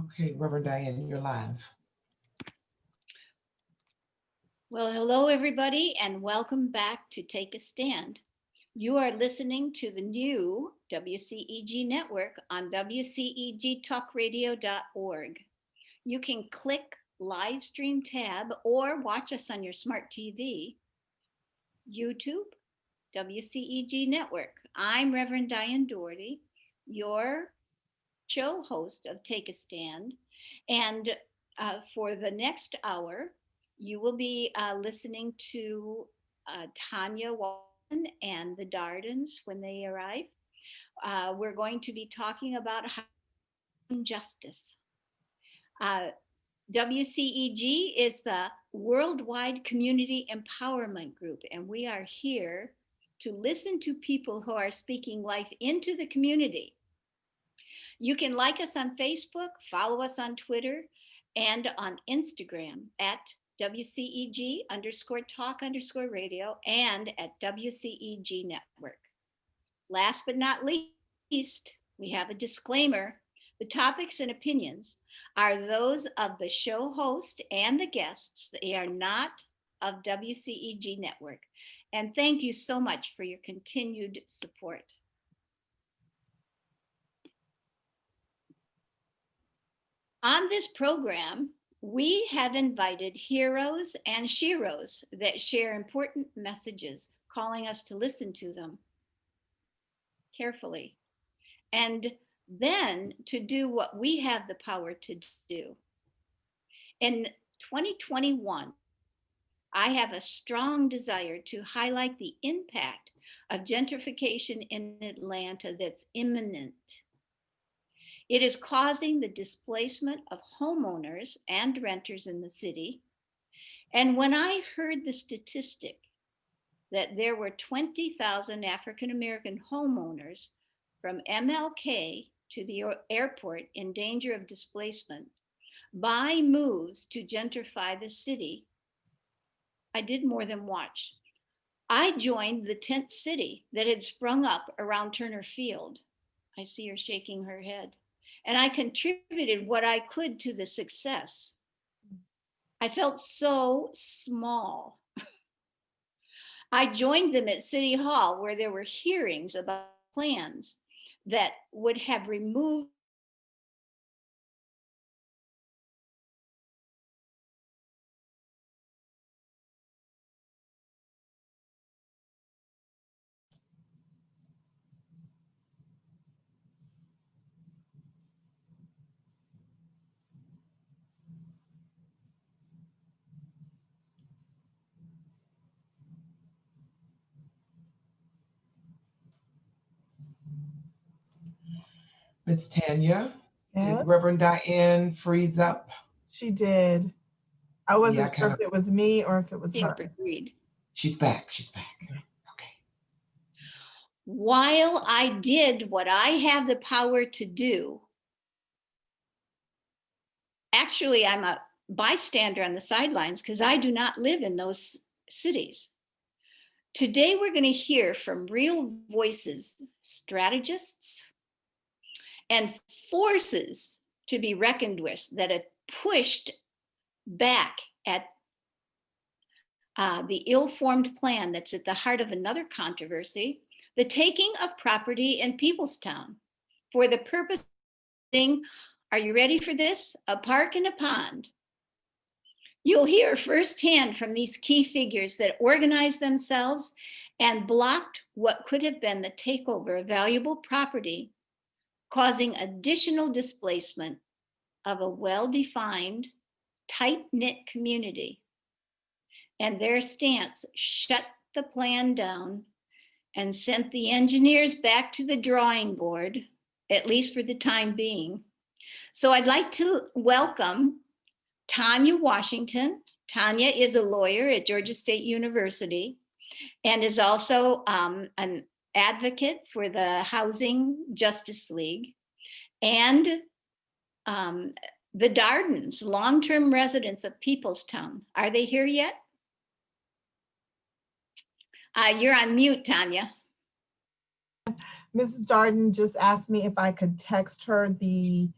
Okay, Reverend Diane, you're live. Well, hello, everybody, and welcome back to Take a Stand. You are listening to the new WCEG network on WCEGtalkradio.org. You can click live stream tab or watch us on your smart TV, YouTube, WCEG network. I'm Reverend Diane Dougherty, your show host of Take a Stand. And for the next hour, you will be listening to Tanya and the Dardens when they arrive. We're going to be talking about justice. WCEG is the Worldwide Community Empowerment Group, and we are here to listen to people who are speaking life into the community. You can like us on Facebook, follow us on Twitter, and on Instagram at WCEG_talk_radio and at WCEG Network. Last but not least, we have a disclaimer. The topics and opinions are those of the show host and the guests. They are not of WCEG Network. And thank you so much for your continued support. On this program, we have invited heroes and sheroes that share important messages, calling us to listen to them carefully, and then to do what we have the power to do. In 2021, I have a strong desire to highlight the impact of gentrification in Atlanta that's imminent. It is causing the displacement of homeowners and renters in the city. And when I heard the statistic that there were 20,000 African-American homeowners from MLK to the airport in danger of displacement by moves to gentrify the city, I did more than watch. I joined the tent city that had sprung up around Turner Field. I see her shaking her head. And I contributed what I could to the success. I felt so small. I joined them at City Hall where there were hearings about plans that would have removed Miss Tanya, Yeah. did Reverend Diane freeze up? She did. I wasn't Yeah, sure if it was me or if it was her. agreed. She's back. She's back. Okay. While I did what I have the power to do, actually, I'm a bystander on the sidelines because I do not live in those cities. Today, we're going to hear from real voices, strategists, and forces to be reckoned with that have pushed back at the ill-formed plan that's at the heart of another controversy, the taking of property in Peoplestown for the purpose of building, are you ready for this? A park and a pond. You'll hear firsthand from these key figures that organized themselves and blocked what could have been the takeover of valuable property, causing additional displacement of a well-defined, tight-knit community. And their stance shut the plan down and sent the engineers back to the drawing board, at least for the time being. So I'd like to welcome Tanya Washington. Tanya is a lawyer at Georgia State University and is also an advocate for the Housing Justice League, and the Dardens, long-term residents of Peoplestown. Are they here yet? You're on mute, Tanya. Mrs. Darden just asked me if I could text her the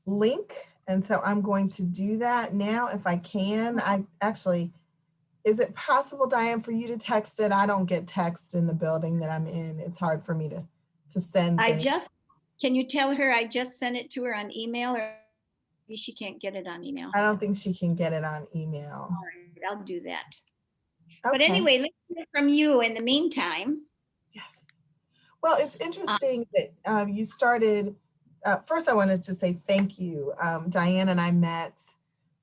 link. And so I'm going to do that now if I can. I actually, is it possible, Diane, for you to text it? I don't get text in the building that I'm in. It's hard for me to send things. Can you tell her I just sent it to her on email, or maybe she can't get it on email? I don't think she can get it on email. All right, I'll do that. Okay. But anyway, let's hear from you in the meantime. Yes. Well, it's interesting that you started, first I wanted to say thank you. Diane and I met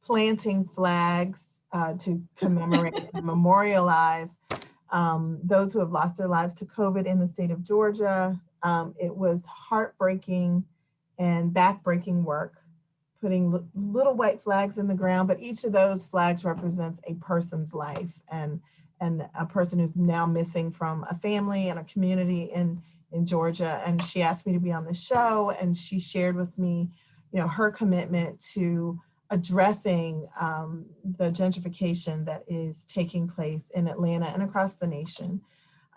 planting flags to commemorate and memorialize those who have lost their lives to COVID in the state of Georgia. It was heartbreaking and backbreaking work, putting little white flags in the ground, but each of those flags represents a person's life and a person who's now missing from a family and a community in Georgia. And she asked me to be on the show, and she shared with me, her commitment to addressing the gentrification that is taking place in Atlanta and across the nation.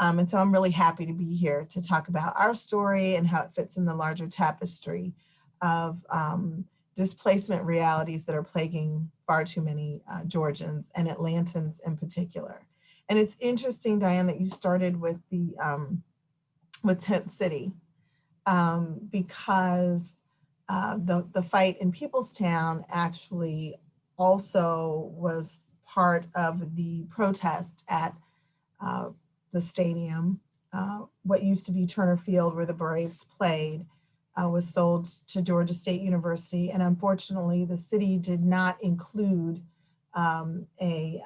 And so I'm really happy to be here to talk about our story and how it fits in the larger tapestry of displacement realities that are plaguing far too many Georgians and Atlantans in particular. And it's interesting, Diane, that you started with with Tent City because the fight in Peoplestown actually also was part of the protest at the stadium. What used to be Turner Field, where the Braves played, was sold to Georgia State University. And unfortunately, the city did not include a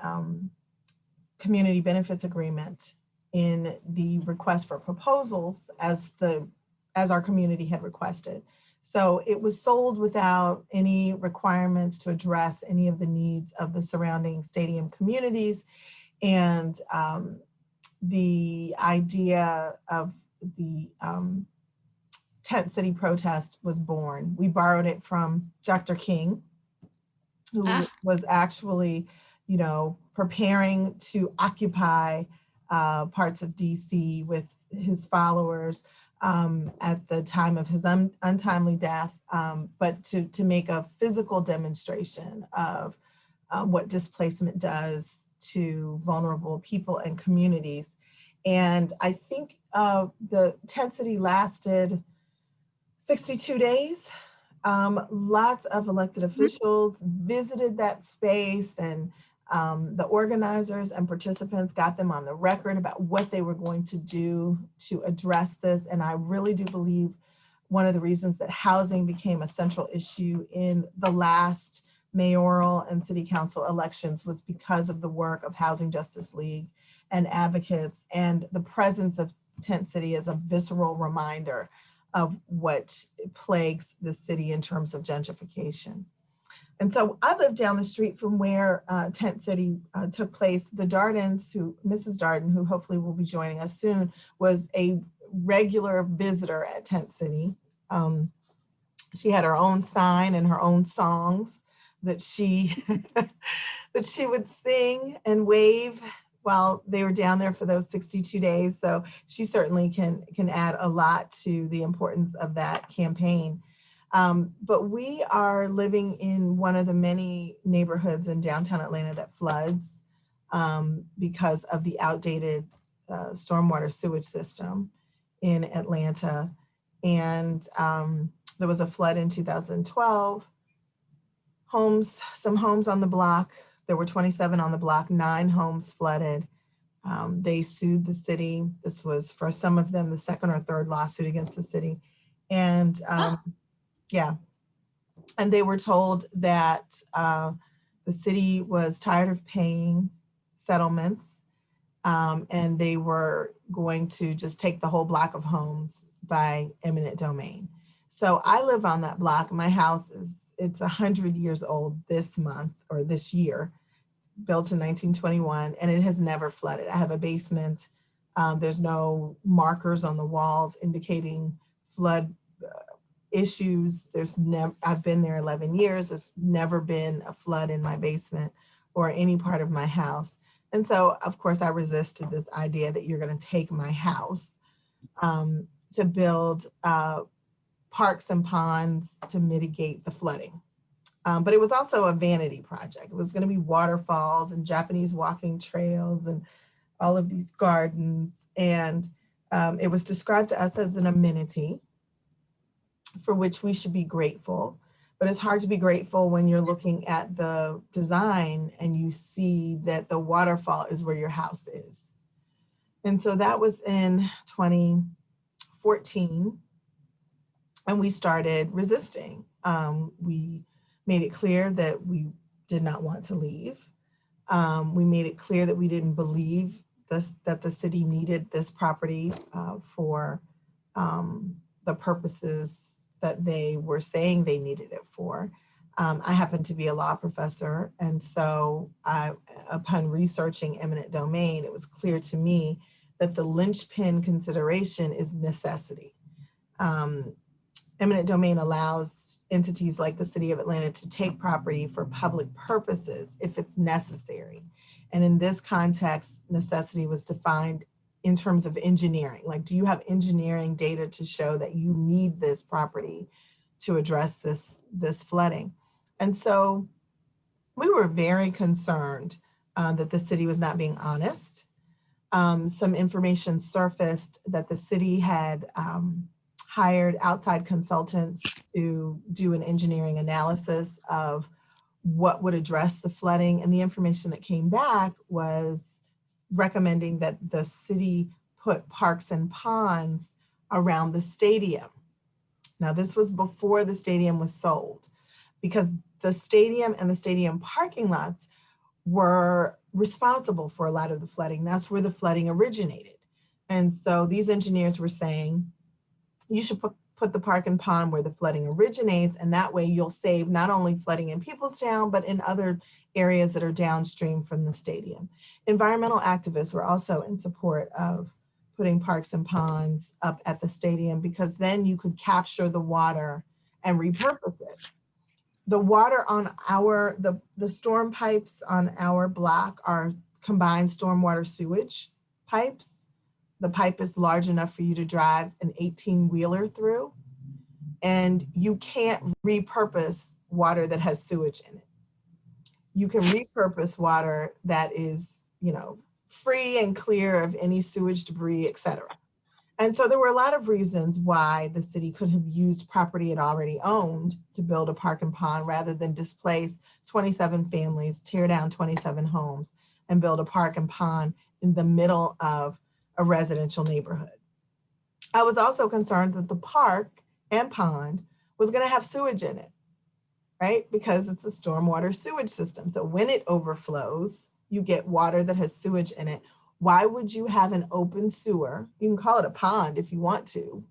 community benefits agreement in the request for proposals as our community had requested. So it was sold without any requirements to address any of the needs of the surrounding stadium communities. And the idea of the Tent City protest was born. We borrowed it from Dr. King, who was actually, preparing to occupy parts of DC with his followers at the time of his untimely death, but to make a physical demonstration of what displacement does to vulnerable people and communities. And I think the Tent City lasted 62 days. Lots of elected officials visited that space, and the organizers and participants got them on the record about what they were going to do to address this. And I really do believe one of the reasons that housing became a central issue in the last mayoral and city council elections was because of the work of Housing Justice League and advocates, and the presence of Tent City as a visceral reminder of what plagues the city in terms of gentrification. And so I live down the street from where Tent City took place. The Dardens, Mrs. Darden, who hopefully will be joining us soon, was a regular visitor at Tent City. She had her own sign and her own songs that she would sing and wave while they were down there for those 62 days. So she certainly can add a lot to the importance of that campaign. But we are living in one of the many neighborhoods in downtown Atlanta that floods because of the outdated stormwater sewage system in Atlanta. And there was a flood in 2012. Some homes on the block, there were 27 on the block, 9 homes flooded. They sued the city. This was, for some of them, the second or third lawsuit against the city. And yeah, and they were told that the city was tired of paying settlements, and they were going to just take the whole block of homes by eminent domain. So I live on that block. My house it's 100 years old this month, or this year, built in 1921, and it has never flooded. I have a basement. There's no markers on the walls indicating flood issues. I've been there 11 years. There's never been a flood in my basement or any part of my house. And so, of course, I resisted this idea that you're going to take my house to build parks and ponds to mitigate the flooding. But it was also a vanity project. It was going to be waterfalls and Japanese walking trails and all of these gardens. And it was described to us as an amenity for which we should be grateful. But it's hard to be grateful when you're looking at the design and you see that the waterfall is where your house is. And so that was in 2014. And we started resisting. We made it clear that we did not want to leave. We made it clear that we didn't believe that the city needed this property for the purposes that they were saying they needed it for. I happen to be a law professor, and so upon researching eminent domain, it was clear to me that the linchpin consideration is necessity. Eminent domain allows entities like the City of Atlanta to take property for public purposes if it's necessary. And in this context, necessity was defined in terms of engineering. Like, do you have engineering data to show that you need this property to address this flooding? And so we were very concerned that the city was not being honest. Some information surfaced that the city had hired outside consultants to do an engineering analysis of what would address the flooding. And the information that came back was recommending that the city put parks and ponds around the stadium. Now, this was before the stadium was sold, because the stadium and the stadium parking lots were responsible for a lot of the flooding. That's where the flooding originated. And so these engineers were saying, you should put the park and pond where the flooding originates, and that way you'll save not only flooding in Peoplestown, but in other areas that are downstream from the stadium. Environmental activists were also in support of putting parks and ponds up at the stadium, because then you could capture the water and repurpose it. The water on the storm pipes on our block are combined stormwater sewage pipes. The pipe is large enough for you to drive an 18-wheeler through, and you can't repurpose water that has sewage in it. You can repurpose water that is, free and clear of any sewage debris, et cetera. And so there were a lot of reasons why the city could have used property it already owned to build a park and pond rather than displace 27 families, tear down 27 homes, and build a park and pond in the middle of a residential neighborhood. I was also concerned that the park and pond was going to have sewage in it, right? Because it's a stormwater sewage system. So when it overflows, you get water that has sewage in it. Why would you have an open sewer? You can call it a pond if you want to,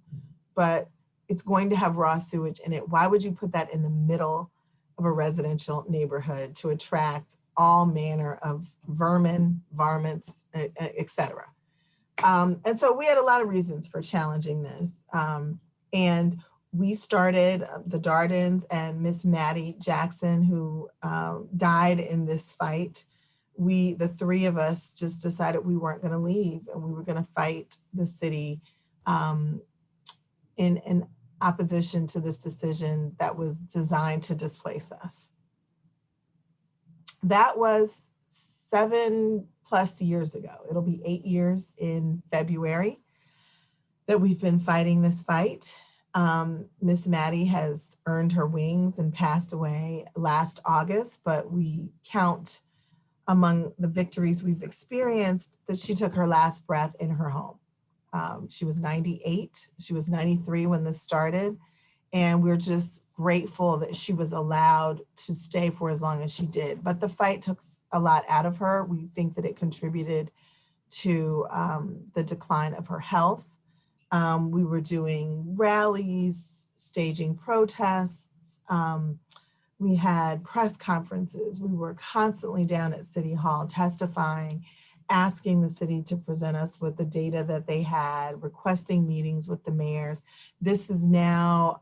but it's going to have raw sewage in it. Why would you put that in the middle of a residential neighborhood to attract all manner of vermin, varmints, et cetera? And so we had a lot of reasons for challenging this. And we started the Dardens and Miss Maddie Jackson, who died in this fight. The three of us just decided we weren't going to leave, and we were going to fight the city in opposition to this decision that was designed to displace us. That was 7+ years ago. It'll be 8 years in February that we've been fighting this fight. Miss Maddie has earned her wings and passed away last August, but we count among the victories we've experienced that she took her last breath in her home. She was 98. She was 93 when this started. And we're just grateful that she was allowed to stay for as long as she did. But the fight took a lot out of her. We think that it contributed to the decline of her health. We were doing rallies, staging protests. We had press conferences. We were constantly down at City Hall testifying, asking the city to present us with the data that they had, requesting meetings with the mayors. This is now,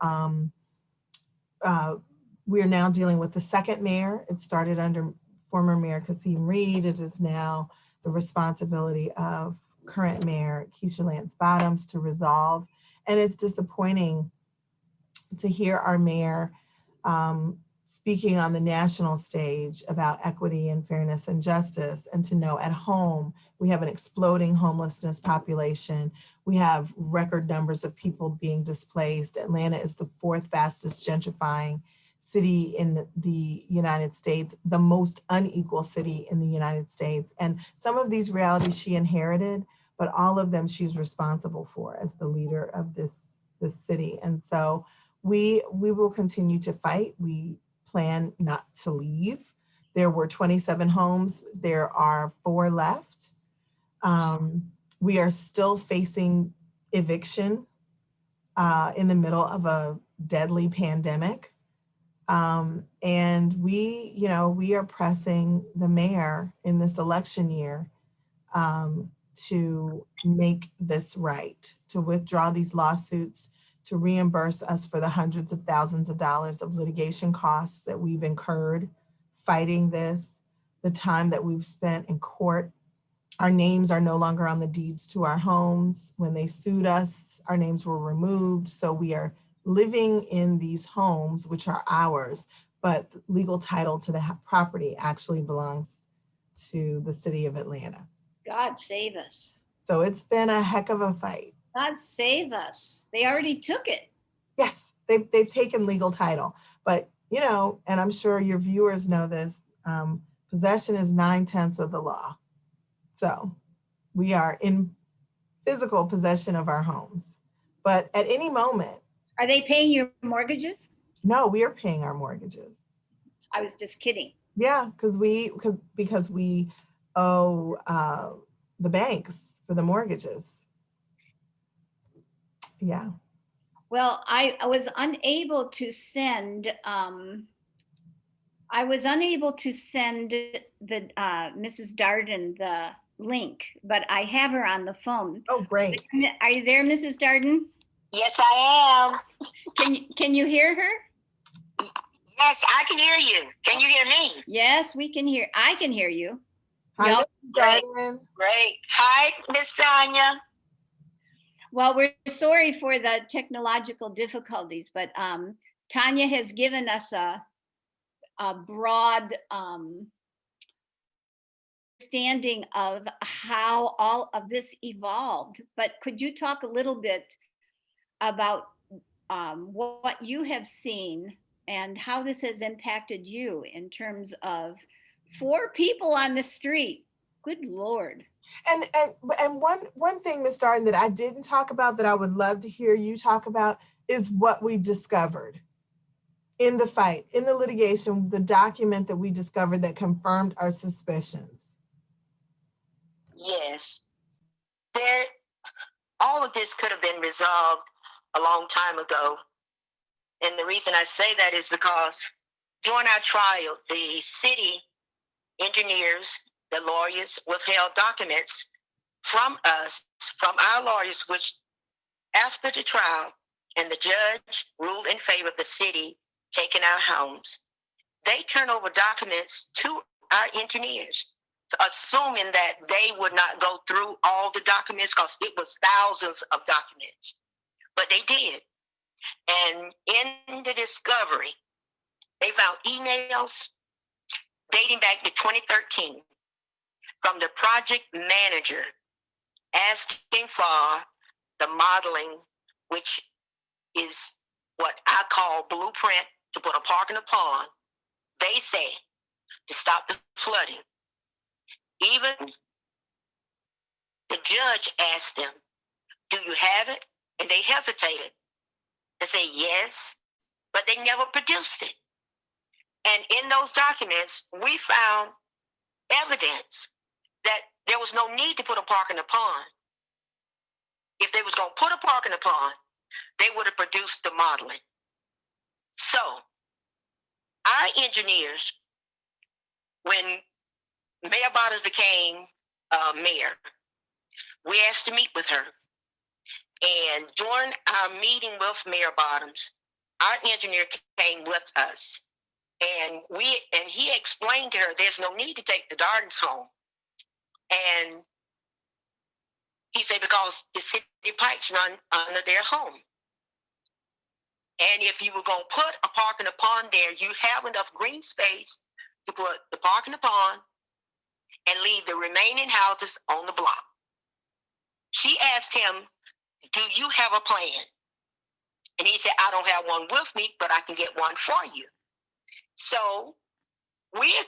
we are now dealing with the second mayor. It started under former Mayor Kasim Reed. It is now the responsibility of current Mayor Keisha Lance Bottoms to resolve. And it's disappointing to hear our mayor speaking on the national stage about equity and fairness and justice, and to know at home we have an exploding homelessness population. We have record numbers of people being displaced. Atlanta is the 4th fastest gentrifying city in the United States, the most unequal city in the United States. And some of these realities she inherited, but all of them she's responsible for as the leader of this city. And so we will continue to fight. We plan not to leave. There were 27 homes. There are 4 left. We are still facing eviction in the middle of a deadly pandemic. And we are pressing the mayor in this election year to make this right, to withdraw these lawsuits, to reimburse us for the hundreds of thousands of dollars of litigation costs that we've incurred fighting this, the time that we've spent in court. Our names are no longer on the deeds to our homes. When they sued us, our names were removed. So we are living in these homes, which are ours, but legal title to the property actually belongs to the city of Atlanta. God save us. So it's been a heck of a fight. God save us. They already took it. Yes, they've taken legal title, but and I'm sure your viewers know this, possession is 9/10 of the law. So we are in physical possession of our homes, but at any moment. Are they paying your mortgages? No, we are paying our mortgages. I was just kidding. Yeah, because we owe the banks for the mortgages. Yeah. Well, I was unable to send the Mrs. Darden the link, but I have her on the phone. Oh, great. Are you there, Mrs. Darden? Yes, I am. Can you hear her? Yes, I can hear you. Can you hear me? Yes, we can hear. I can hear you. Hi, Y'all- Mrs. Darden. Great. Hi, Miss Tanya. Well, we're sorry for the technological difficulties, but Tanya has given us a broad understanding of how all of this evolved. But could you talk a little bit about what you have seen and how this has impacted you in terms of 4 people on the street? Good Lord. And one thing, Ms. Darden, that I didn't talk about that I would love to hear you talk about is what we discovered in the fight, in the litigation, the document that we discovered that confirmed our suspicions. Yes. All of this could have been resolved a long time ago. And the reason I say that is because during our trial, the city engineers, the lawyers, withheld documents from us, from our lawyers, which after the trial and the judge ruled in favor of the city taking our homes, they turned over documents to our engineers, assuming that they would not go through all the documents because it was thousands of documents. But they did. And in the discovery, they found emails dating back to 2013 from the project manager asking for the modeling, which is what I call blueprint to put a park in a pond. They say to stop the flooding. Even the judge asked them, "Do you have it?" And they hesitated and said yes, but they never produced it. And in those documents, we found evidence that there was no need to put a park in the pond. If they was going to put a park in the pond, they would have produced the modeling. So our engineers, when Mayor Bottoms became mayor, we asked to meet with her. And during our meeting with Mayor Bottoms, our engineer came with us. And he explained to her there's no need to take the Dardens home. And he said because the city pipes run under their home. And if you were going to put a park in the pond there, you have enough green space to put the park in the pond and leave the remaining houses on the block. She asked him, do you have a plan? And he said, I don't have one with me, but I can get one for you. So we're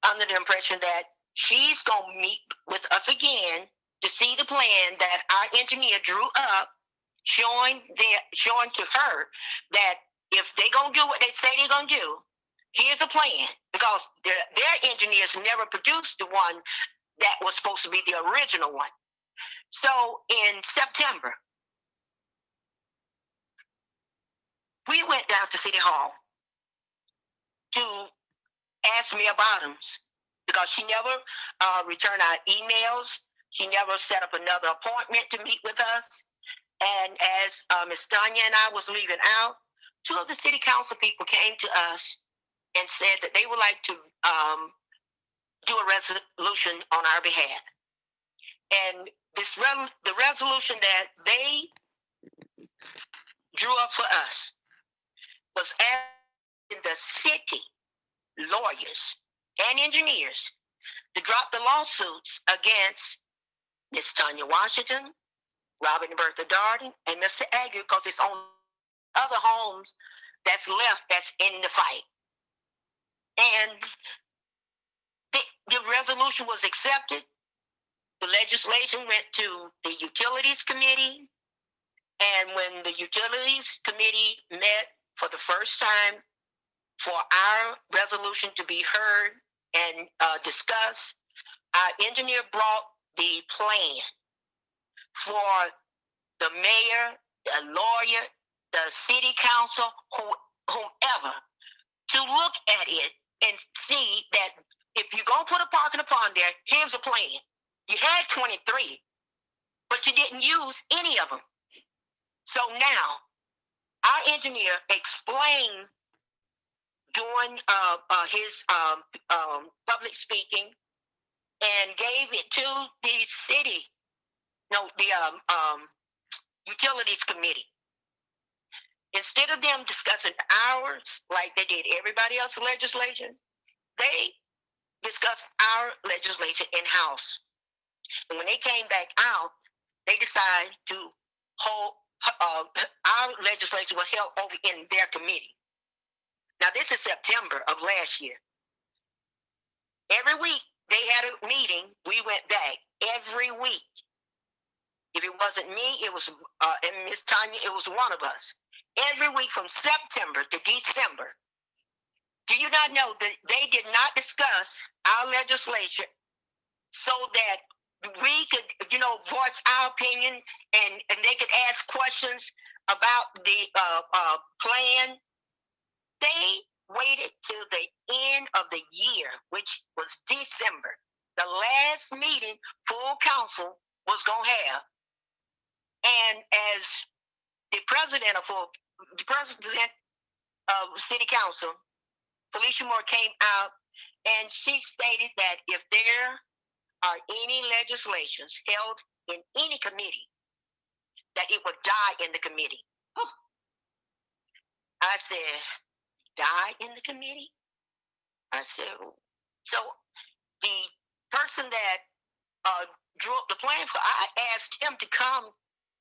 under the impression that she's going to meet with us again to see the plan that our engineer drew up, showing to her that if they're going to do what they say they're going to do, here's a plan. Because their engineers never produced the one that was supposed to be the original one. So in September, we went down to City Hall to ask Mayor Bottoms, because she never returned our emails. She never set up another appointment to meet with us. And as Ms. Tanya and I was leaving out, two of the city council people came to us and said that they would like to do a resolution on our behalf. And the resolution that they drew up for us was asking the city lawyers and engineers to drop the lawsuits against Ms. Tanya Washington, Robert and Bertha Darden, and Mr. Aguirre, because it's on other homes that's left that's in the fight. And the resolution was accepted. The legislation went to the Utilities Committee. And when the Utilities Committee met for the first time for our resolution to be heard and discussed, our engineer brought the plan for the mayor, the lawyer, the city council, whomever, to look at it and see that if you're going to put a park in the pond there, here's a plan. You had 23, but you didn't use any of them. So now, our engineer explained during his public speaking and gave it to the Utilities Committee. Instead of them discussing ours like they did everybody else's legislation, they discussed our legislation in-house. And when they came back out, they decided to hold our legislation was held over in their committee. Now, this is September of last year. Every week they had a meeting. We went back every week. If it wasn't me, it was and Miss Tanya, it was one of us. Every week from September to December. Do you not know that they did not discuss our legislation so that we could, voice our opinion and they could ask questions about the plan? They waited till the end of the year, which was December. The last meeting full council was going to have. And as the president of city council, Felicia Moore, came out and she stated that if there are any legislations held in any committee, that it would die in the committee. Oh. I said, die in the committee? I said, so the person that drew up the plan for, I asked him to come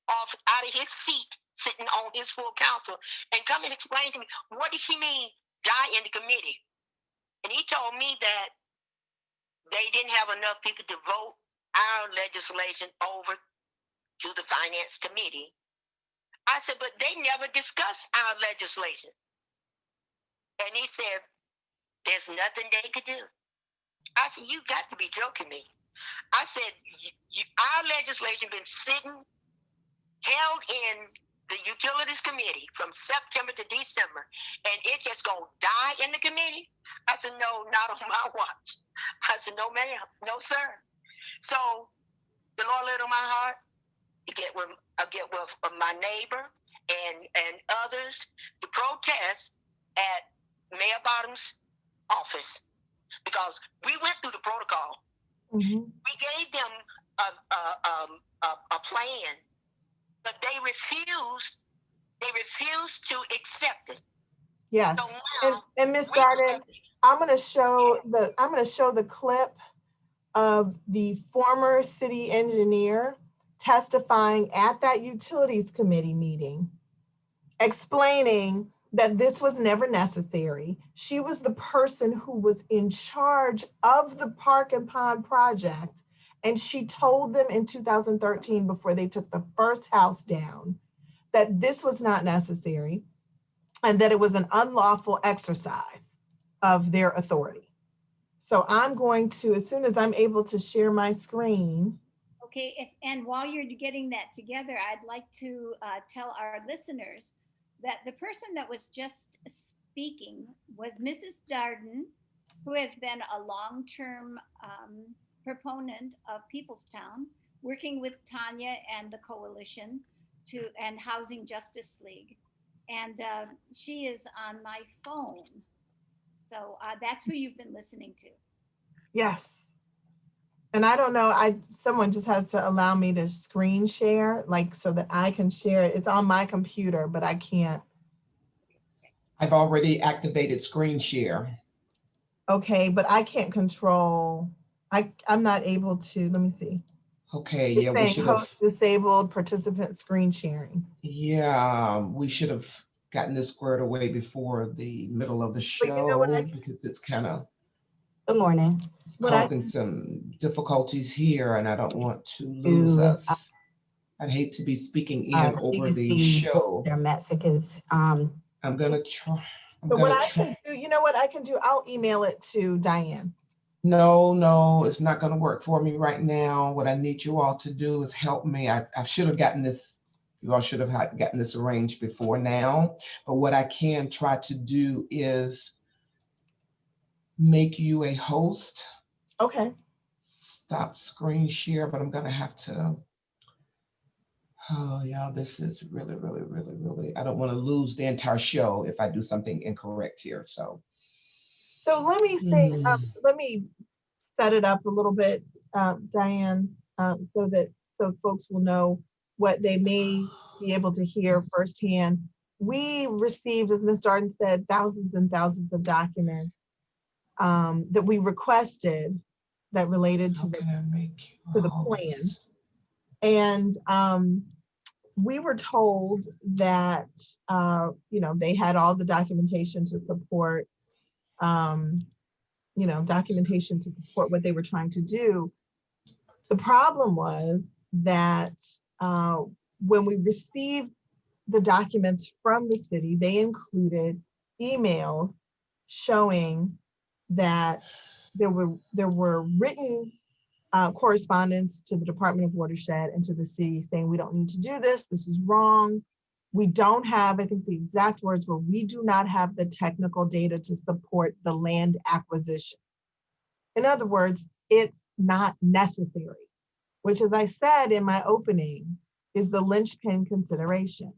off out of his seat, sitting on his full council, and come and explain to me, what did she mean, die in the committee? And he told me that they didn't have enough people to vote our legislation over to the finance committee. I said, but they never discussed our legislation. And he said, there's nothing they could do. I said, you got to be joking me. I said, our legislation been sitting, held in the Utilities Committee from September to December, and it's just going to die in the committee? I said, no, not on my watch. I said, no, ma'am, no, sir. So the Lord laid on my heart to get with my neighbor and others to protest at Mayor Bottom's office, because we went through the protocol. Mm-hmm. We gave them a plan, but they refused They refused to accept it. Yes. So And, now, and Ms. we Darden, I'm going to show the clip of the former city engineer testifying at that utilities committee meeting, explaining that this was never necessary. She was the person who was in charge of the Park and Pond project. And she told them in 2013, before they took the first house down, that this was not necessary and that it was an unlawful exercise of their authority. So I'm going to, as soon as I'm able to share my screen. Okay, and while you're getting that together, I'd like to tell our listeners that the person that was just speaking was Mrs. Darden, who has been a long-term proponent of Peoplestown, working with Tanya and the coalition and Housing Justice League. And she is on my phone. So that's who you've been listening to. Yes. And I don't know, someone just has to allow me to screen share, like so that I can share it. It's on my computer, but I can't. I've already activated screen share. Okay, but I can't control, I'm not able to, let me see. Okay, It's yeah, we saying should have. host disabled participant screen sharing. Yeah, we should have gotten this squared away before the middle of the But you know what show because it's kind of Good morning. causing some difficulties here, and I don't want to lose To us. I'd hate to be speaking in over the CDC show. their Mexicans. I'm gonna try. So what I can do, you know what I can do? I'll email it to Diane. No, it's not gonna work for me right now. What I need you all to do is help me. I should have gotten this. You all should have gotten this arranged before now. But what I can try to do is make you a host. Okay. Stop screen share, but I'm gonna have to. Oh, yeah, this is really, I don't want to lose the entire show if I do something incorrect here. So let me say, let me set it up a little bit, Diane, so folks will know what they may be able to hear firsthand. We received, as Ms. Darden said, thousands and thousands of documents that we requested that related to the plan. And we were told that they had all the documentation to support what they were trying to do. The problem was that when we received the documents from the city, they included emails showing that there were written correspondence to the Department of Watershed and to the city saying, we don't need to do this, this is wrong. We don't have, I think the exact words were, we do not have the technical data to support the land acquisition. In other words, it's not necessary, which, as I said in my opening, is the linchpin consideration.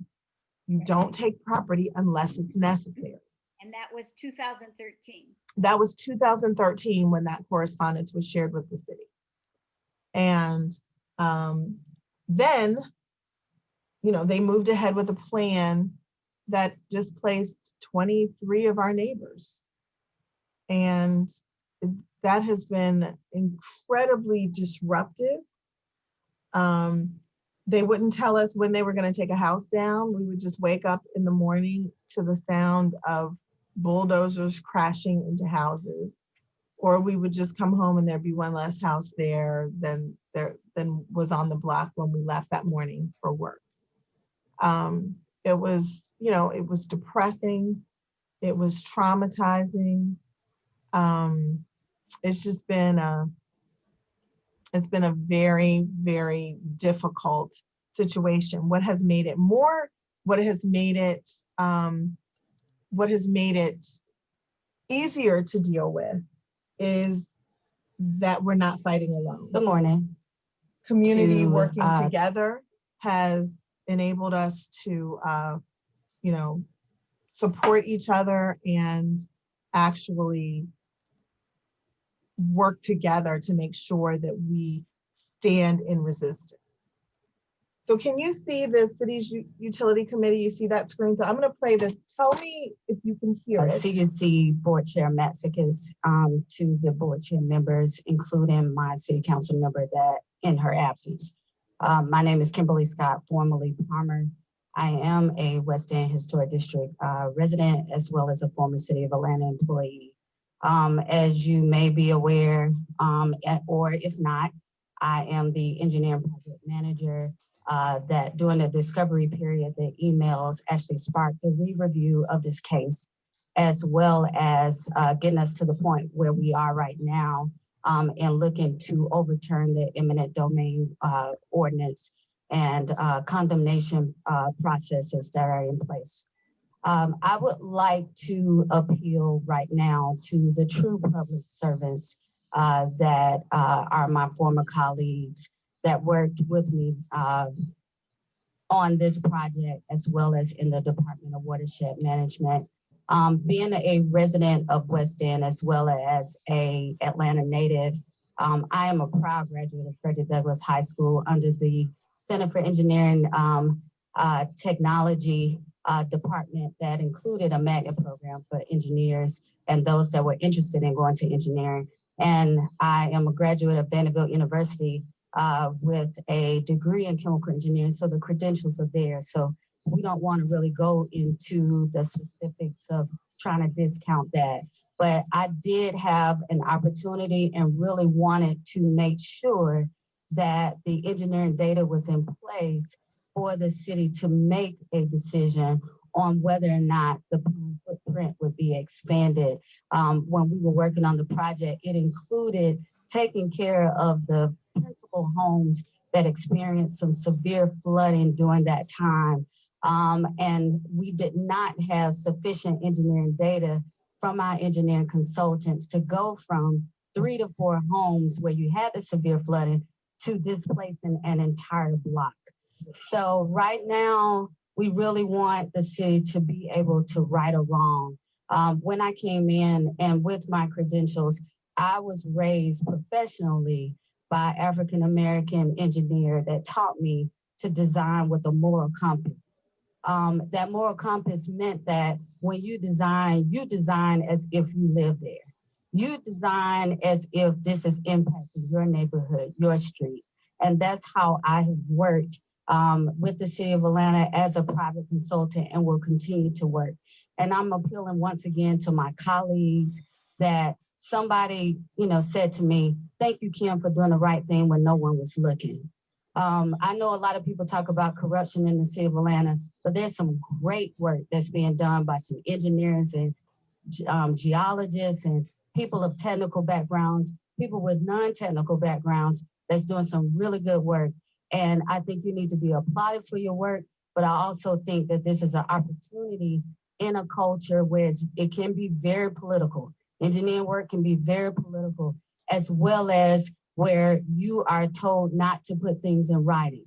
You don't take property unless it's necessary. And that was 2013. That was 2013 when that correspondence was shared with the city. And then, they moved ahead with a plan that displaced 23 of our neighbors. And that has been incredibly disruptive. They wouldn't tell us when they were going to take a house down. We would just wake up in the morning to the sound of bulldozers crashing into houses, or we would just come home and there'd be one less house there than was on the block when we left that morning for work. It was, it was depressing. It was traumatizing. It's just been a very, very difficult situation. What has made it easier to deal with is that we're not fighting alone. Good morning. Community working together has enabled us to, support each other and actually work together to make sure that we stand in resistance. So can you see the city's utility committee? You see that screen? So I'm going to play this. Tell me if you can hear it. CUC Board Chair Matsikis, to the board chair members, including my city council member that in her absence. My name is Kimberly Scott, formerly Palmer. I am a West End Historic District resident, as well as a former City of Atlanta employee. As you may be aware, or if not, I am the engineering project manager that during the discovery period, the emails actually sparked the re-review of this case, as well as getting us to the point where we are right now and looking to overturn the eminent domain ordinance and condemnation processes that are in place. I would like to appeal right now to the true public servants that are my former colleagues that worked with me on this project, as well as in the Department of Watershed Management. Being a resident of West End, as well as a Atlanta native, I am a proud graduate of Frederick Douglass High School under the Center for Engineering Technology department that included a magnet program for engineers and those that were interested in going to engineering. And I am a graduate of Vanderbilt University with a degree in chemical engineering, so the credentials are there. So we don't want to really go into the specifics of trying to discount that. But I did have an opportunity and really wanted to make sure that the engineering data was in place for the city to make a decision on whether or not the footprint would be expanded. When we were working on the project, it included taking care of the principal homes that experienced some severe flooding during that time. And we did not have sufficient engineering data from our engineering consultants to go from 3 to 4 homes where you had the severe flooding to displacing an entire block. So right now, we really want the city to be able to right a wrong. When I came in and with my credentials, I was raised professionally by African-American engineer that taught me to design with a moral compass. That moral compass meant that when you design as if you live there. You design as if this is impacting your neighborhood, your street. And that's how I have worked with the City of Atlanta as a private consultant and will continue to work. And I'm appealing once again to my colleagues that somebody, said to me, thank you, Kim, for doing the right thing when no one was looking. I know a lot of people talk about corruption in the City of Atlanta, but there's some great work that's being done by some engineers and geologists and people of technical backgrounds, people with non-technical backgrounds that's doing some really good work. And I think you need to be applauded for your work, but I also think that this is an opportunity in a culture where it can be very political. Engineering work can be very political, as well as where you are told not to put things in writing.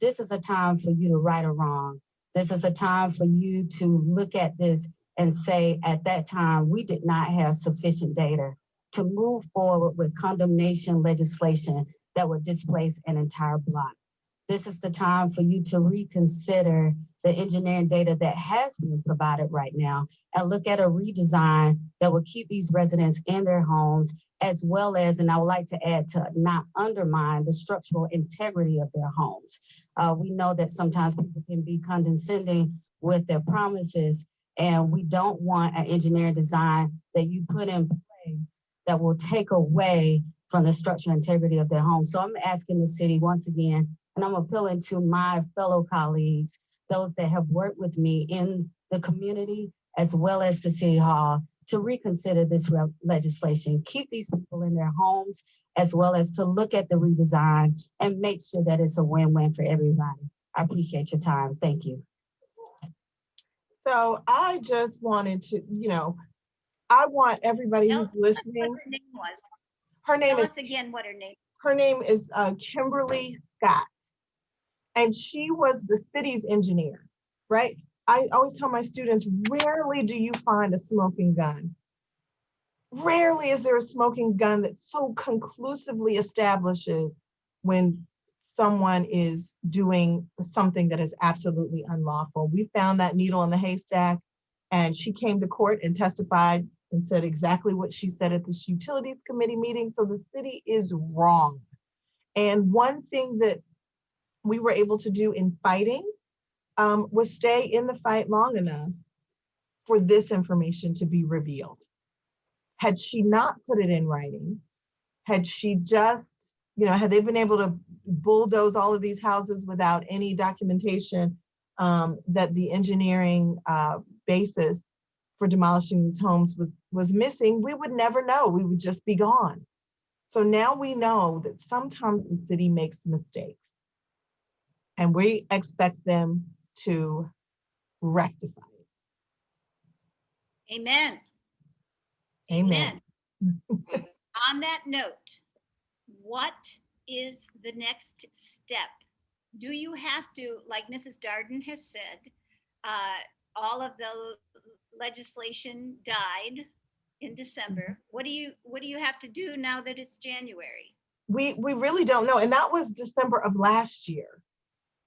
This is a time for you to right or wrong. This is a time for you to look at this and say, at that time, we did not have sufficient data to move forward with condemnation legislation that would displace an entire block. This is the time for you to reconsider the engineering data that has been provided right now and look at a redesign that will keep these residents in their homes, as well as, and I would like to add, to not undermine the structural integrity of their homes. We know that sometimes people can be condescending with their promises, and we don't want an engineering design that you put in place that will take away from the structural integrity of their home. So I'm asking the city once again, and I'm appealing to my fellow colleagues, those that have worked with me in the community, as well as the City Hall, to reconsider this legislation, keep these people in their homes, as well as to look at the redesign and make sure that it's a win-win for everybody. I appreciate your time. Thank you. So I just wanted to, I want everybody who's listening. What her name was. Her name Tell is us again what her name. Her name is Kimberly Scott, and she was the city's engineer, right? I always tell my students, rarely do you find a smoking gun. Rarely is there a smoking gun that so conclusively establishes when someone is doing something that is absolutely unlawful. We found that needle in the haystack, and she came to court and testified and said exactly what she said at this utilities committee meeting. So the city is wrong. And one thing that we were able to do in fighting was stay in the fight long enough for this information to be revealed. Had she not put it in writing, had she just, had they been able to bulldoze all of these houses without any documentation that the engineering basis for demolishing these homes was missing, we would never know. We would just be gone. So now we know that sometimes the city makes mistakes, and we expect them to rectify it. Amen. Amen. On that note, what is the next step? Do you have to, like Mrs. Darden has said, all of the legislation died in December. What do you have to do now that it's January? We really don't know. And that was December of last year.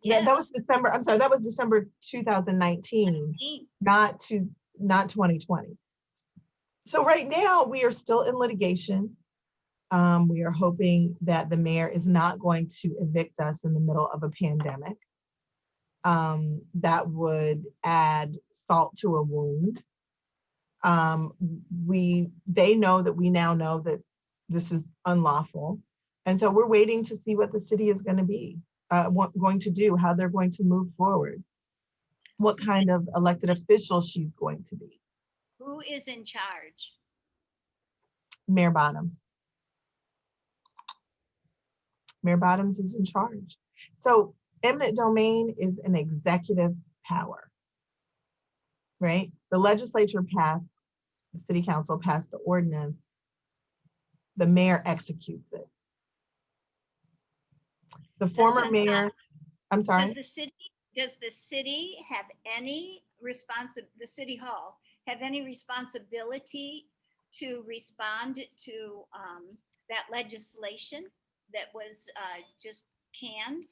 Yes. That was December, I'm sorry, that was December 2019, not 2020. So right now we are still in litigation. We are hoping that the mayor is not going to evict us in the middle of a pandemic. That would add salt to a wound. They know that we now know that this is unlawful. And so we're waiting to see what the city is going to be, going to do, how they're going to move forward, what kind of elected official she's going to be. Who is in charge? Mayor Bottoms. Mayor Bottoms is in charge. So eminent domain is an executive power, right? The legislature passed, the city council passed the ordinance, the mayor executes it. The former mayor, I'm sorry. Does the city have any the city hall have any responsibility to respond to that legislation that was just canned?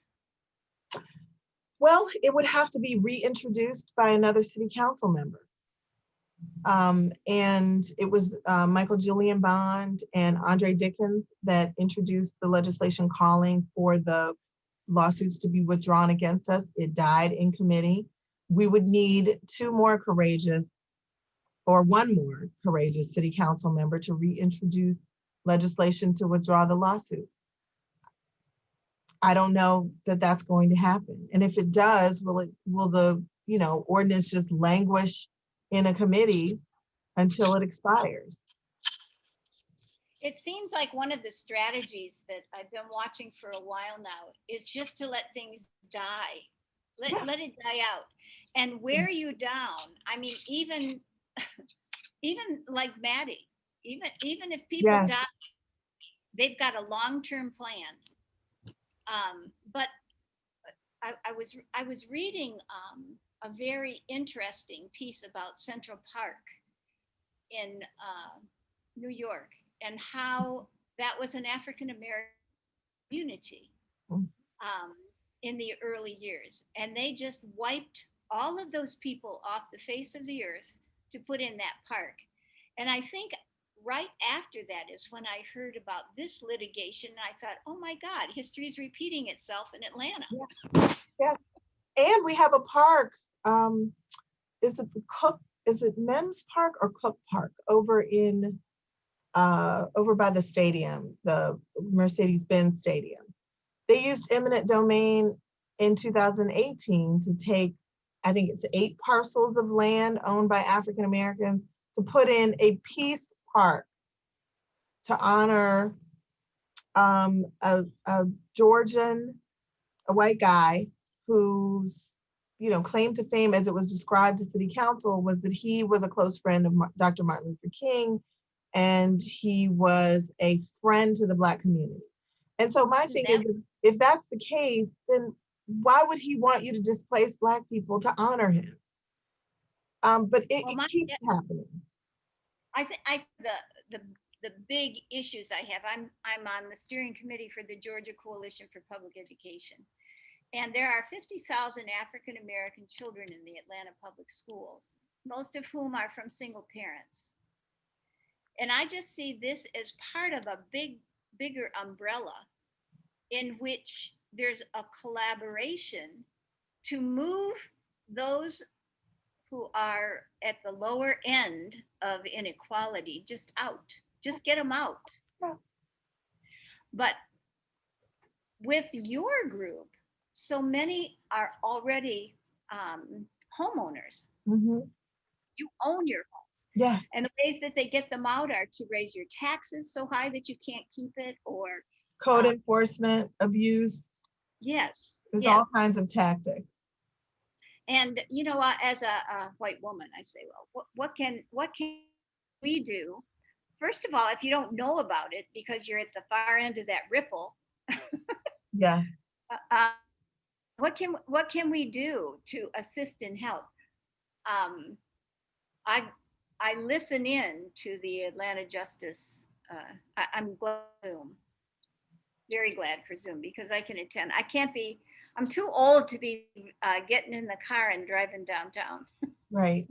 Well, it would have to be reintroduced by another city council member. And it was Michael Julian Bond and Andre Dickens that introduced the legislation calling for the lawsuits to be withdrawn against us. It died in committee. We would need one more courageous city council member to reintroduce legislation to withdraw the lawsuit. I don't know that that's going to happen. And if it does, will the ordinance just languish in a committee until it expires? It seems like one of the strategies that I've been watching for a while now is just to let things die. Let it die out and wear you down. I mean, even like Maddie, even if people die, they've got a long-term plan. But I was reading a very interesting piece about Central Park in New York and how that was an African-American community in the early years. And they just wiped all of those people off the face of the earth to put in that park. And I think right after that is when I heard about this litigation. And I thought, oh my God, history is repeating itself in Atlanta. Yeah. And we have a park. Is it Mims Park or Cook Park over by the stadium, the Mercedes-Benz Stadium? They used eminent domain in 2018 to take, I think it's 8 parcels of land owned by African Americans to put in a peace park to honor a white guy whose claim to fame, as it was described to city council, was that he was a close friend of Dr. Martin Luther King, and he was a friend to the Black community. And so my thing is, if that's the case, then why would he want you to displace Black people to honor him? But it keeps happening. I think the big issues I have. I'm on the steering committee for the Georgia Coalition for Public Education. And there are 50,000 African American children in the Atlanta public schools, most of whom are from single parents. And I just see this as part of a bigger umbrella in which there's a collaboration to move those who are at the lower end of inequality just out, just get them out. Yeah. But with your group, so many are already homeowners. Mhm. You own your home. Yes. And the ways that they get them out are to raise your taxes so high that you can't keep it, or Code enforcement, abuse, yes, there's yes. all kinds of tactics. And you know, as a white woman, I say, well, what can we do? First of all, if you don't know about it because you're at the far end of that ripple, Yeah. what can we do to assist and help? I listen in to the Atlanta Justice. I'm glad for Zoom. Very glad for Zoom because I can attend. I can't be. I'm too old to be getting in the car and driving downtown. Right.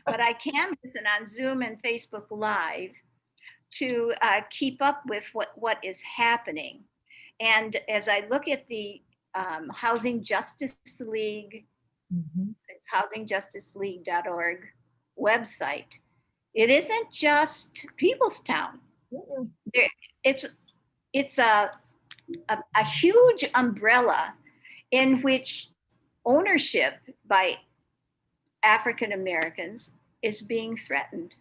But I can listen on Zoom and Facebook Live to keep up with what is happening. And as I look at the Housing Justice League, Mhm. housingjuticeleague.org website, it isn't just Peoplestown. Mm-mm. It's a huge umbrella in which ownership by African Americans is being threatened.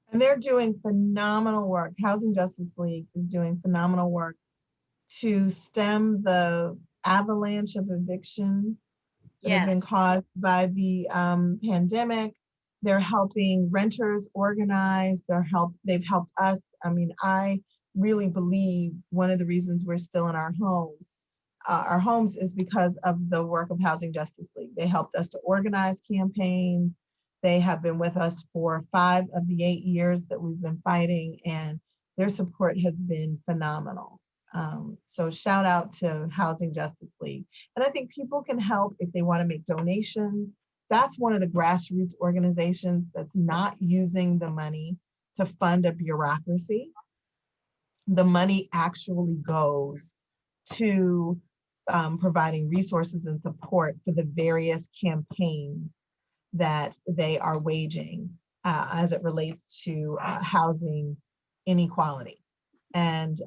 And they're doing phenomenal work. Housing Justice League is doing phenomenal work to stem the avalanche of evictions that have Yes. been caused by the pandemic. They're helping renters organize. They've helped us. I mean, I really believe one of the reasons we're still in our homes is because of the work of Housing Justice League. They helped us to organize campaigns. They have been with us for 5 of the 8 years that we've been fighting, and their support has been phenomenal. So shout out to Housing Justice League. And I think people can help if they want to make donations. That's one of the grassroots organizations that's not using the money to fund a bureaucracy. The money actually goes to providing resources and support for the various campaigns that they are waging as it relates to housing inequality. And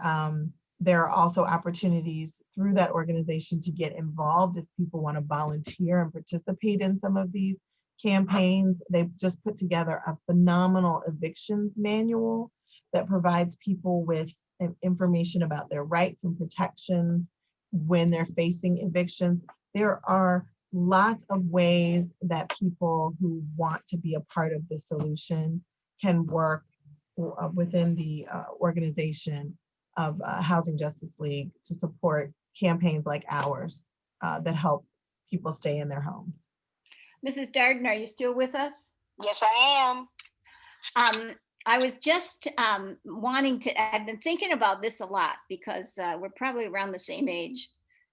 there are also opportunities through that organization to get involved if people want to volunteer and participate in some of these campaigns. They've just put together a phenomenal evictions manual that provides people with information about their rights and protections when they're facing evictions. There are lots of ways that people who want to be a part of the solution can work within the organization of Housing Justice League to support campaigns like ours that help people stay in their homes. Mrs. Darden, are you still with us? Yes, I am. I was just wanting to, I've been thinking about this a lot because we're probably around the same age.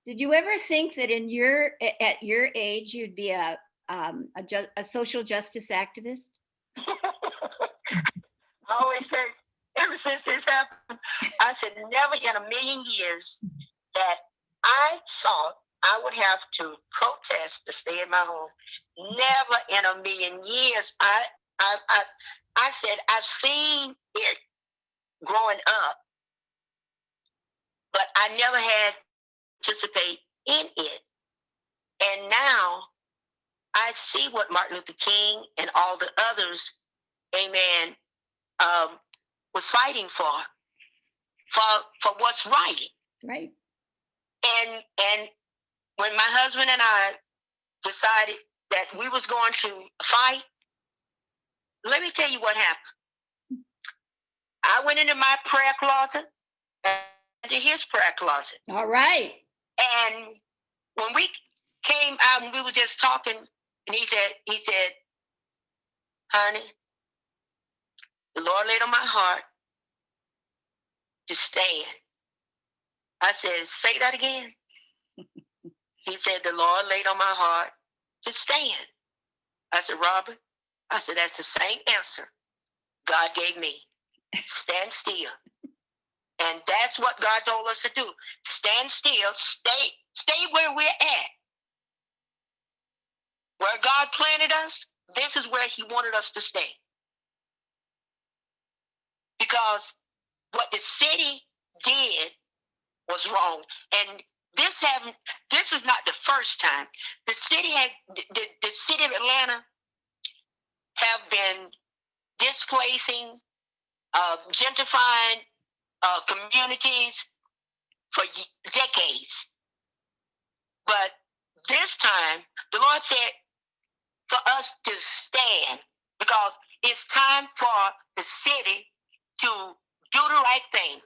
Did you ever think that at your age, you'd be a social justice activist? I always say, ever since this happened, I said, never in a million years that I thought I would have to protest to stay in my home. Never in a million years. I said, I've seen it growing up, but I never had to participate in it. And now I see what Martin Luther King and all the others, amen, was fighting for what's right. Right. And when my husband and I decided that we was going to fight, let me tell you what happened. I went into my prayer closet and into his prayer closet. All right. And when we came out and we were just talking, and he said, honey, The Lord laid on my heart to stand. I said, say that again. He said, the Lord laid on my heart to stand. I said, Robert, I said, that's the same answer God gave me. Stand still. And that's what God told us to do. Stand still, stay where we're at. Where God planted us, this is where he wanted us to stay. Because what the city did was wrong. And this is not the first time. The city of Atlanta have been displacing, gentrifying communities for decades. But this time, the Lord said for us to stand, because it's time for the city to do the right thing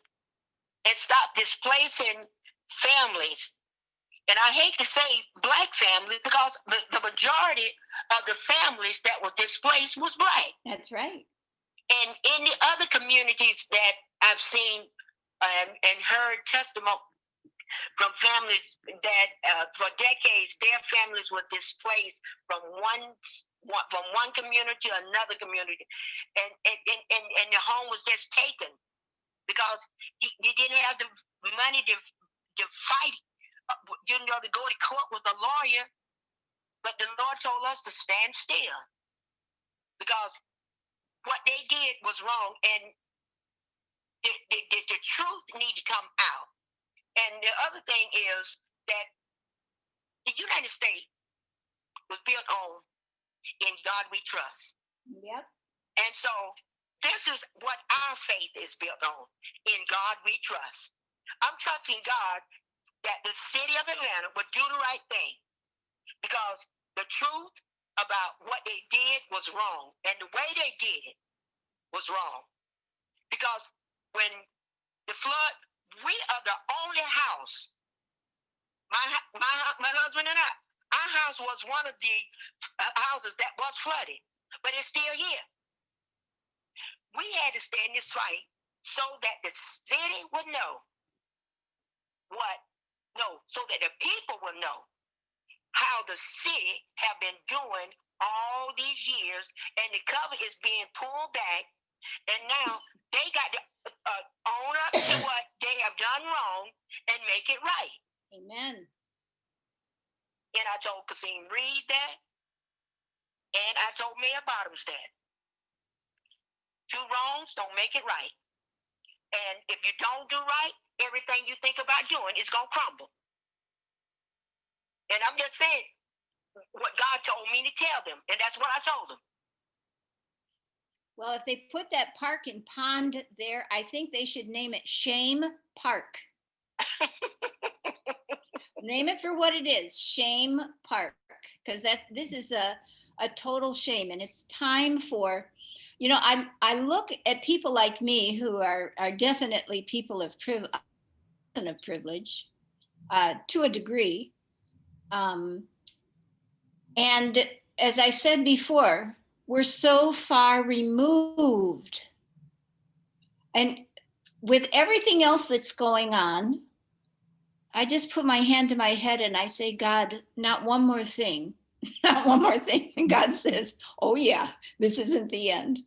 and stop displacing families. And I hate to say Black families, because the majority of the families that were displaced was Black. That's right. And in the other communities that I've seen and heard testimony from families that for decades their families were displaced from one community to another community, and the home was just taken because you didn't have the money to fight, to go to court with a lawyer. But the Lord told us to stand still, because what they did was wrong, and the truth need to come out. And the other thing is that the United States was built on "In God We Trust." Yep. And so this is what our faith is built on. In God we trust. I'm trusting God that the city of Atlanta would do the right thing, because the truth about what they did was wrong, and the way they did it was wrong. Because when the flood, we are the only house, my husband and I, our house was one of the houses that was flooded, but it's still here. We had to stand this fight so that the city would know so that the people would know how the city have been doing all these years, and the cover is being pulled back, and now they got to own up to what they have done wrong and make it right. Amen. And I told Kasim Reed that, and I told Mayor Bottoms that. Two wrongs don't make it right. And if you don't do right, everything you think about doing is going to crumble. And I'm just saying what God told me to tell them, and that's what I told them. Well, if they put that park and pond there, I think they should name it Shame Park. Name it for what it is, Shame Park, because this is a total shame, and it's time for, I look at people like me who are definitely people of privilege to a degree, and as I said before, we're so far removed, and with everything else that's going on, I just put my hand to my head and I say, God, not one more thing, not one more thing. And God says, oh yeah, this isn't the end.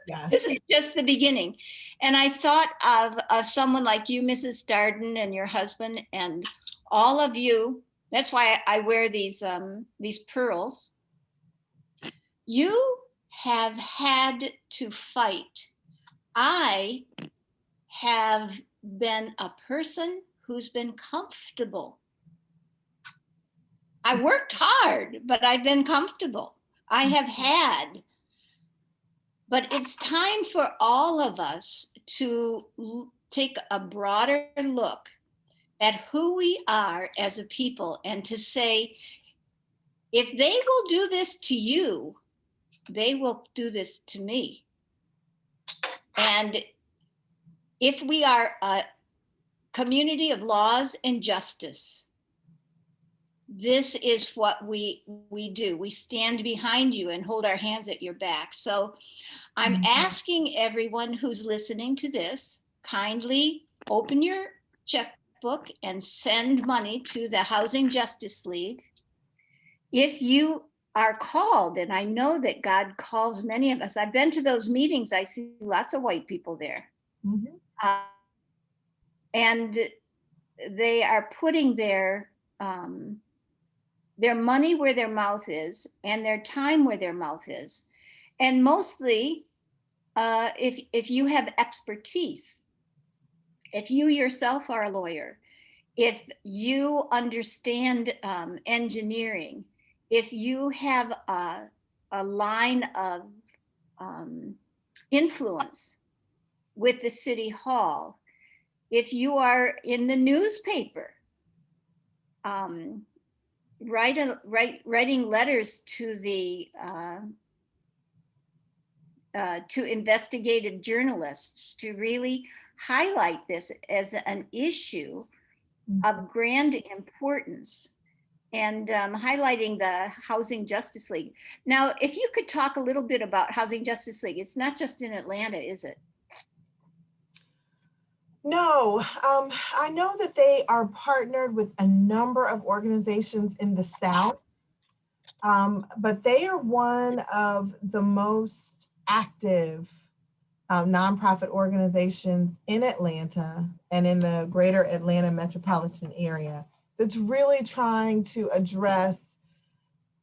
Yeah. This is just the beginning. And I thought of someone like you, Mrs. Darden, and your husband, and all of you. That's why I wear these pearls. You have had to fight. I have been a person who's been comfortable. I worked hard, but I've been comfortable. I have had. But it's time for all of us to take a broader look at who we are as a people and to say, if they will do this to you, they will do this to me. And if we are a community of laws and justice, this is what we do. We stand behind you and hold our hands at your back. So I'm asking everyone who's listening to this, kindly open your checkbook and send money to the Housing Justice League. If you are called, and I know that God calls many of us, I've been to those meetings, I see lots of white people there. And they are putting their money where their mouth is and their time where their mouth is. And mostly, if you have expertise, if you yourself are a lawyer, if you understand engineering, if you have a line of influence with the city hall, if you are in the newspaper, writing letters to the to investigative journalists to really highlight this as an issue of grand importance, and highlighting the Housing Justice League. Now, if you could talk a little bit about Housing Justice League, it's not just in Atlanta, is it? No, I know that they are partnered with a number of organizations in the South, but they are one of the most active nonprofit organizations in Atlanta and in the greater Atlanta metropolitan area that's really trying to address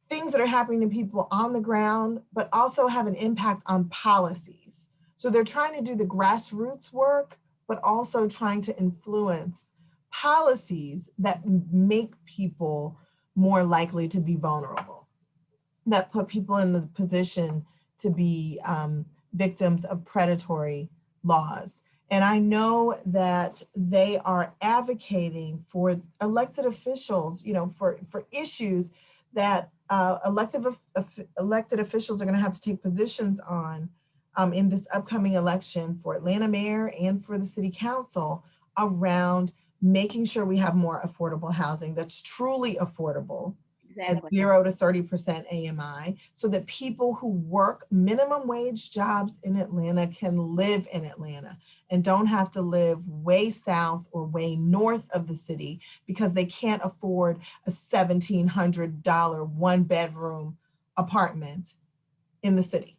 things that are happening to people on the ground, but also have an impact on policies. So they're trying to do the grassroots work, but also trying to influence policies that make people more likely to be vulnerable, that put people in the position to be victims of predatory laws. And I know that they are advocating for elected officials, for issues that elected officials are going to have to take positions on in this upcoming election for Atlanta mayor and for the city council, around making sure we have more affordable housing that's truly affordable. Exactly. At 0 to 30% AMI, so that people who work minimum wage jobs in Atlanta can live in Atlanta and don't have to live way south or way north of the city because they can't afford a $1,700 one-bedroom apartment in the city.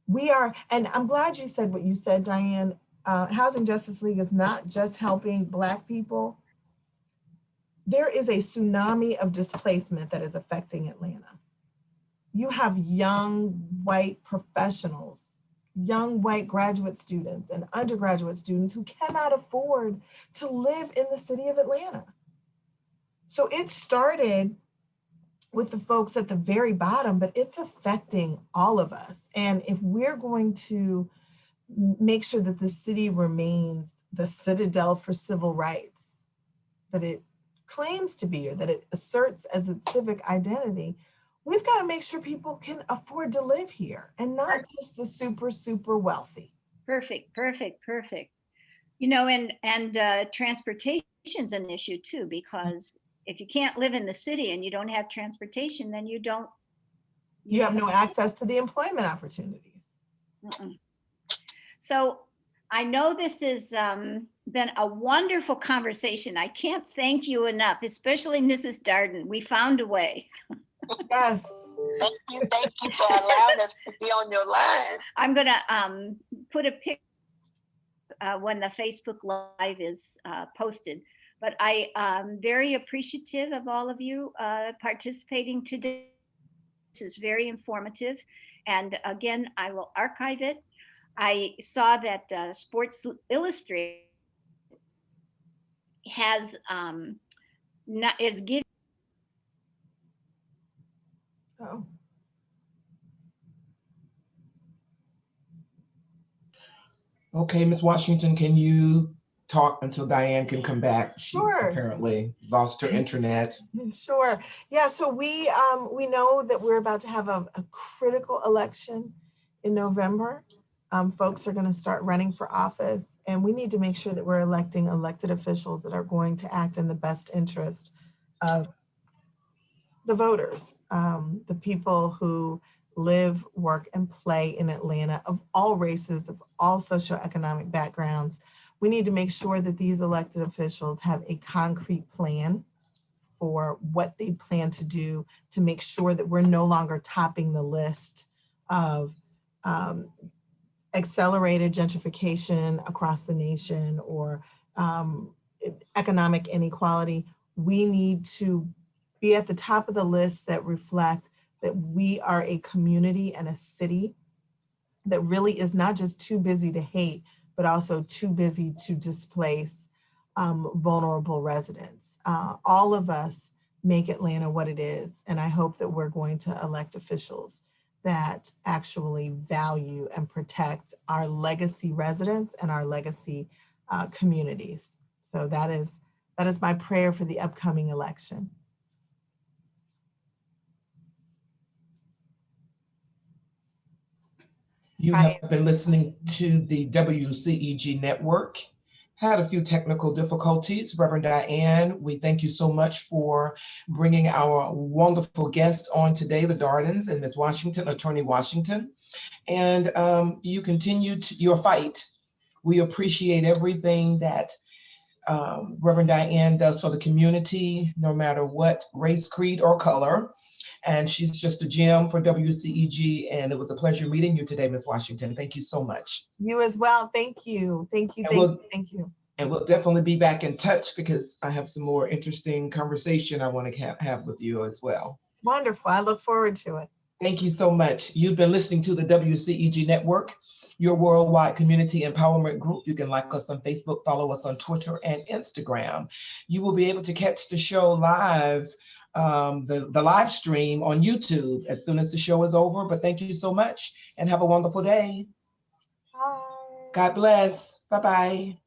We are, and I'm glad you said what you said, Diane. Housing Justice League is not just helping Black people. There is a tsunami of displacement that is affecting Atlanta. You have young white professionals, young white graduate students and undergraduate students who cannot afford to live in the city of Atlanta. So it started with the folks at the very bottom, but it's affecting all of us. And if we're going to make sure that the city remains the citadel for civil rights that it claims to be, or that it asserts as its civic identity, we've got to make sure people can afford to live here and not just the super, super wealthy. Perfect. And transportation's an issue too, because if you can't live in the city and you don't have transportation, then you have no access to the employment opportunities. So I know this has been a wonderful conversation. I can't thank you enough, especially Mrs. Darden. We found a way. Yes. Thank you for allowing us to be on your line. I'm going to put a pic when the Facebook Live is posted. But I am very appreciative of all of you participating today. This is very informative. And again, I will archive it. I saw that Sports Illustrated is giving. Oh. Okay, Ms. Washington, can you talk until Diane can come back? She apparently lost her internet. Sure. Yeah, so we know that we're about to have a critical election in November. Folks are going to start running for office, and we need to make sure that we're electing elected officials that are going to act in the best interest of the voters, the people who live, work, and play in Atlanta of all races, of all socioeconomic backgrounds. We need to make sure that these elected officials have a concrete plan for what they plan to do to make sure that we're no longer topping the list of accelerated gentrification across the nation or economic inequality. We need to be at the top of the list that reflect that we are a community and a city that really is not just too busy to hate, but also too busy to displace vulnerable residents. All of us make Atlanta what it is, and I hope that we're going to elect officials that actually value and protect our legacy residents and our legacy communities. So that is my prayer for the upcoming election. You have been listening to the WCEG network. Had a few technical difficulties. Reverend Diane, we thank you so much for bringing our wonderful guest on today, the Dardens and Ms. Washington, Attorney Washington. And you continue your fight. We appreciate everything that Reverend Diane does for the community, no matter what race, creed, or color. And she's just a gem for WCEG. And it was a pleasure meeting you today, Ms. Washington. Thank you so much. You as well. Thank you. Thank you. Thank you. And we'll definitely be back in touch because I have some more interesting conversation I want to have with you as well. Wonderful. I look forward to it. Thank you so much. You've been listening to the WCEG Network, your worldwide community empowerment group. You can like us on Facebook, follow us on Twitter and Instagram. You will be able to catch the show live, the live stream on YouTube as soon as the show is over. But thank you so much and have a wonderful day. Bye. God bless. Bye-bye.